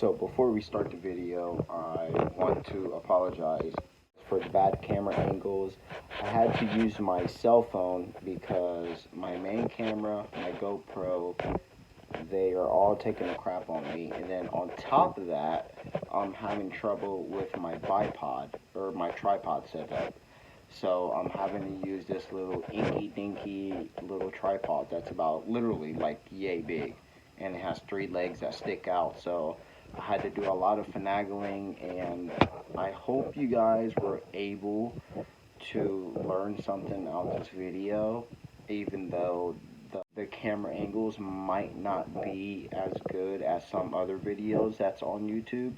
So before we start the video, I want to apologize for the bad camera angles. I had to use my cell phone because my main camera, my GoPro, they are all taking a crap on me. And then on top of that, I'm having trouble with my bipod or my tripod setup. So I'm having to use this little inky dinky little tripod that's about literally like yay big. And it has 3 legs that stick out. So I had to do a lot of finagling, and I hope you guys were able to learn something out of this video, even though the camera angles might not be as good as some other videos that's on YouTube.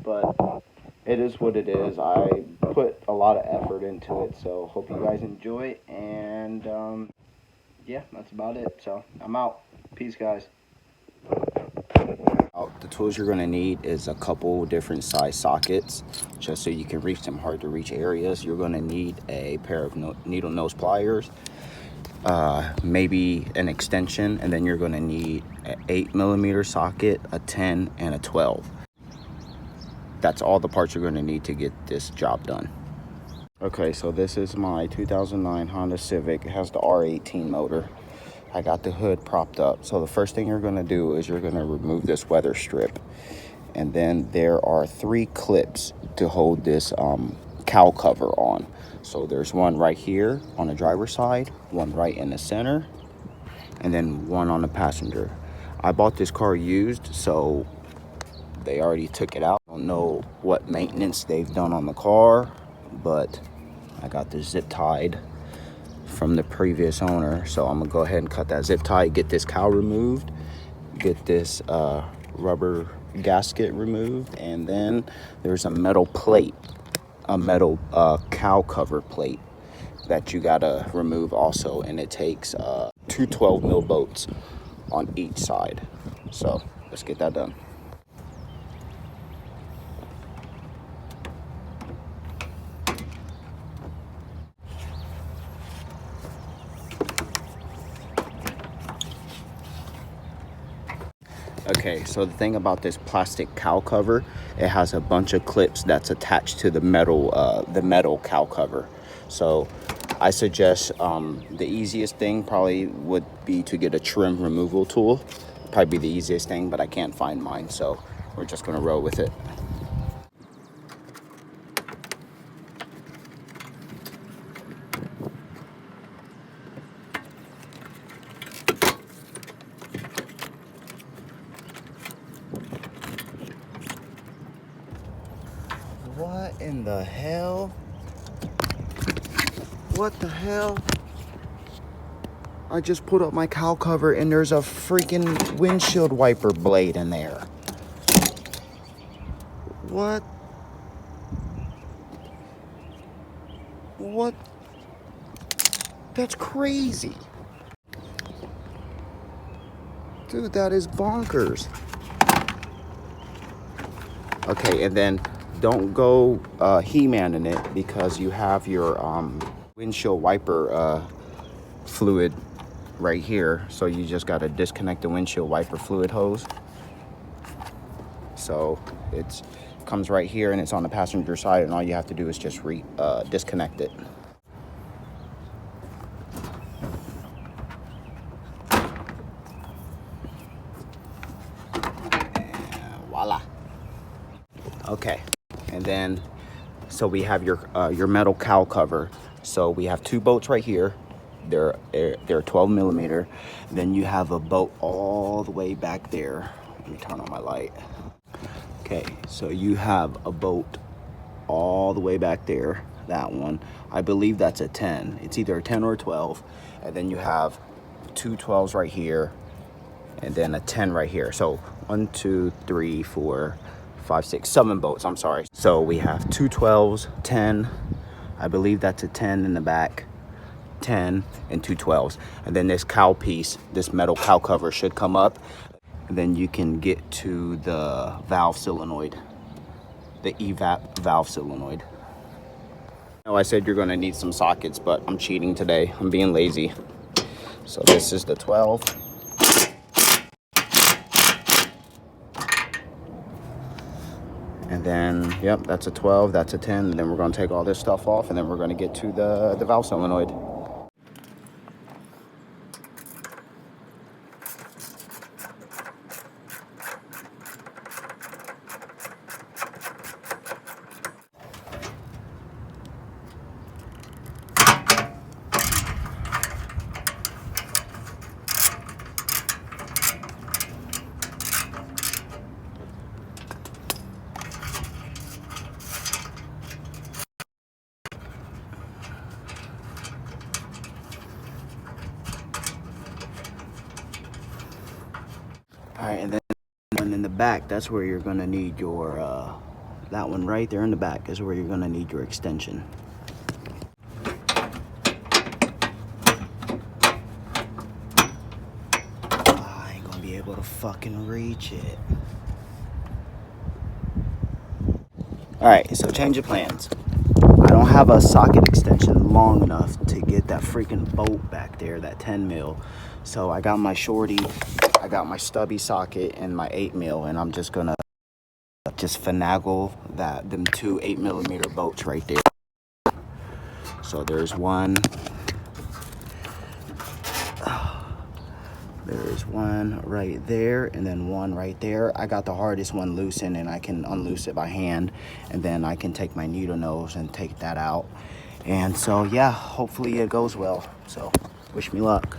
But it is what it is. I put a lot of effort into it, so hope you guys enjoy it. And yeah, that's about it. So I'm out. Peace, guys. The tools you're going to need is a couple different size sockets, just so you can reach some hard to reach areas. You're going to need a pair of needle nose pliers, maybe an extension, and then you're going to need an 8mm socket, a 10, and a 12. That's all the parts you're going to need to get this job done. Okay, so this is my 2009 Honda Civic. It has the R18 motor. I got the hood propped up. So the first thing you're going to do is you're going to remove this weather strip. And then there are 3 clips to hold this cowl cover on. So there's one right here on the driver's side, one right in the center, and then one on the passenger. I bought this car used, so they already took it out. I don't know what maintenance they've done on the car, but I got this zip tied from the previous owner, so I'm gonna go ahead and cut that zip tie, get this cowl removed, get this rubber gasket removed, and then there's a metal plate, a metal cowl cover plate that you gotta remove also, and it takes 2 12mm bolts on each side. So let's get that done. Okay, so the thing about this plastic cowl cover, it has a bunch of clips that's attached to the metal cowl cover. So I suggest the easiest thing probably would be to get a trim removal tool. Probably be the easiest thing, but I can't find mine, so we're just gonna roll with it. What in the hell? What the hell? I just put up my cowl cover and there's a freaking windshield wiper blade in there. What? What? That's crazy. Dude, that is bonkers. Okay, and then don't go He-Man-ing it, because you have your windshield wiper fluid right here. So you just got to disconnect the windshield wiper fluid hose. So it comes right here and it's on the passenger side, and all you have to do is just disconnect it. And voila. Okay. And then, so we have your metal cowl cover. So we have 2 bolts right here. They're 12mm. Then you have a bolt all the way back there. Let me turn on my light. Okay, so you have a bolt all the way back there. That one, I believe that's a 10. It's either a 10 or a 12. And then you have 2 12s right here, and then a 10 right here. So 1, 2, 3, 4, 5, 6, 7 bolts, I'm sorry. So we have 2 12s, 10, I believe that's a 10 in the back, 10, and 2 12s. And then this cowl piece, this metal cowl cover should come up, and then you can get to the valve solenoid, the Evap valve solenoid. I know I said you're gonna need some sockets, but I'm cheating today. I'm being lazy. So this is the 12. And then, yep, that's a 12, that's a 10. And then we're gonna take all this stuff off, and then we're gonna get to the valve solenoid. All right, and then in the back, that's where you're gonna need your, that one right there in the back is where you're gonna need your extension. I ain't gonna be able to fucking reach it. All right, so change of plans. I don't have a socket extension long enough to get that freaking bolt back there, that 10 mil. So I got my shorty, I got my stubby socket and my 8 mil, and I'm just gonna finagle them two 8mm bolts right there. So there's one. There's one right there, and then one right there. I got the hardest one loosened, and I can unloose it by hand, and then I can take my needle nose and take that out. And so yeah, hopefully it goes well. So wish me luck.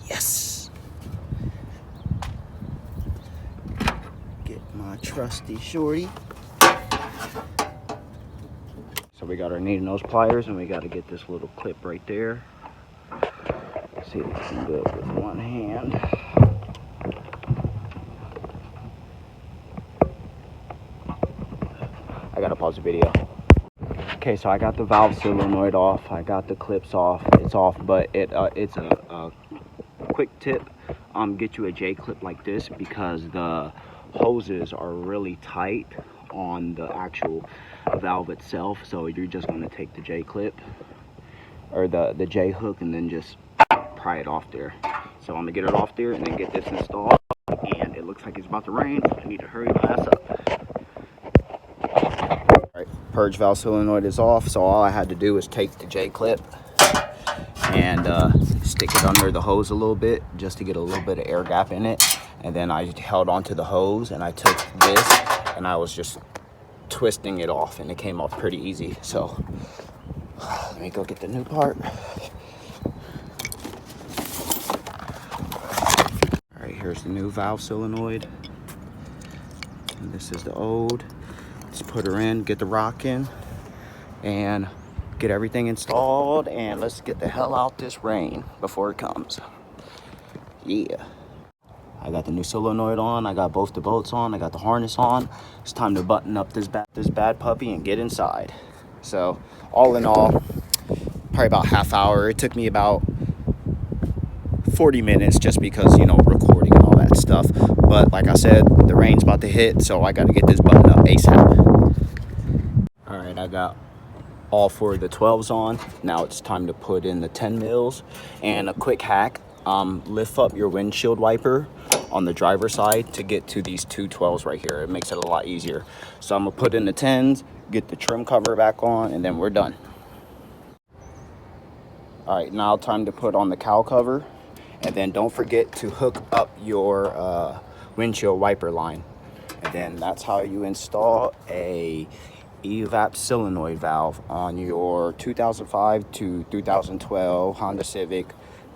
Yes. Get my trusty shorty. So we got our needle nose pliers, and we got to get this little clip right there. Let's see if we can do it with one hand. I gotta pause the video. Okay, so I got the valve solenoid off. I got the clips off. It's off, but it's a quick tip. Get you a J clip like this, because the hoses are really tight on the actual valve itself. So you're just going to take the J clip or the J hook and then just pry it off there. So I'm gonna get it off there and then get this installed. And it looks like it's about to rain, so I need to hurry my ass up. All right, purge valve solenoid is off. So all I had to do was take the J clip and stick it under the hose a little bit, just to get a little bit of air gap in it. And then I held onto the hose, and I took this and I was just twisting it off, and it came off pretty easy. So let me go get the new part. All right, here's the new valve solenoid, and this is the old. Let's put her in, get the rock in, and get everything installed, and let's get the hell out this rain before it comes. Yeah. I got the new solenoid on, I got both the bolts on, I got the harness on. It's time to button up this bad puppy and get inside. So all in all, probably about half hour. It took me about 40 minutes just because, you know, recording and all that stuff. But like I said, the rain's about to hit, so I got to get this buttoned up ASAP. All right, I got all four of the 12s on. Now it's time to put in the 10 mils. And a quick hack, lift up your windshield wiper on the driver's side to get to these two 12s right here. It makes it a lot easier. So I'm gonna put in the 10s, get the trim cover back on, and then we're done. All right, now time to put on the cowl cover, and then don't forget to hook up your windshield wiper line. And then that's how you install a Evap solenoid valve on your 2005 to 2012 Honda Civic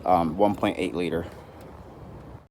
1.8 liter.